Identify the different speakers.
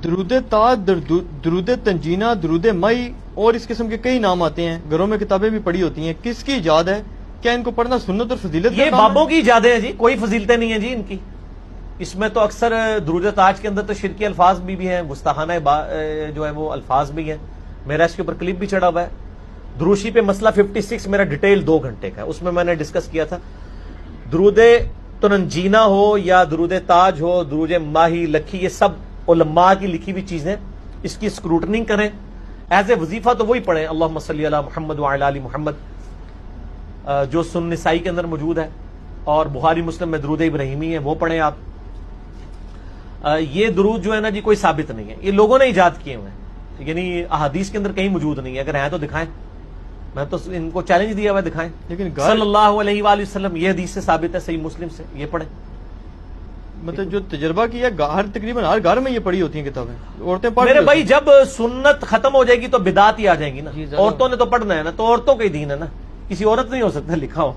Speaker 1: درود تاج، درود تنجینہ، درود مئی اور اس قسم کے کئی نام آتے ہیں، گھروں میں کتابیں بھی پڑھی ہوتی ہیں، کس کی ایجاد ہے؟ کیا ان کو پڑھنا سنت اور فضیلت کا
Speaker 2: یہ
Speaker 1: کام ہے؟
Speaker 2: بابوں کی ایجادیں ہیں جی، کوئی فضیلتیں نہیں ہیں جی ان کی. اس میں تو اکثر درود تاج کے اندر تو شرکی الفاظ بھی ہیں، گستاخانہ جو ہے وہ الفاظ بھی ہیں. میرا اس کے اوپر کلپ بھی چڑھا ہوا ہے. دروشی پہ مسئلہ 56 میرا ڈیٹیل 2 گھنٹے کا ہے، اس میں نے ڈسکس کیا تھا. درود تنجینہ ہو یا درود تاج ہو، درود ماہی لکھی، یہ سب علماء کی لکھی ہوئی چیزیں، اس کی اسکروٹنگ کریں. ایز اے وظیفہ تو وہی پڑھیں، اللہم صلی علی محمد وعلی آل محمد، جو سنن نسائی کے اندر موجود ہے، اور بخاری مسلم میں درود ابراہیمی ہے، وہ پڑھیں آپ. یہ درود جو ہے نا جی کوئی ثابت نہیں ہے، یہ لوگوں نے ایجاد کیے ہوئے ہیں، یعنی احادیث کے اندر کہیں موجود نہیں ہے. اگر ہیں تو دکھائیں، میں تو ان کو چیلنج دیا ہوا ہے، دکھائیں.
Speaker 1: لیکن
Speaker 2: صلی اللہ علیہ وآلہ وسلم، یہ حدیث سے ثابت ہے صحیح مسلم سے، یہ پڑھیں.
Speaker 1: مطلب جو تجربہ کیا تقریباً ہر گھر میں یہ پڑھی ہوتی ہیں کتابیں، عورتیں پڑھ
Speaker 2: میرے بھائی جب سنت ختم ہو جائے گی تو بدعت ہی آ جائیں گی نا.
Speaker 1: جی،
Speaker 2: عورتوں نے تو پڑھنا ہے نا، تو عورتوں کا ہی دین ہے نا، کسی عورت نہیں ہو سکتا لکھا ہو.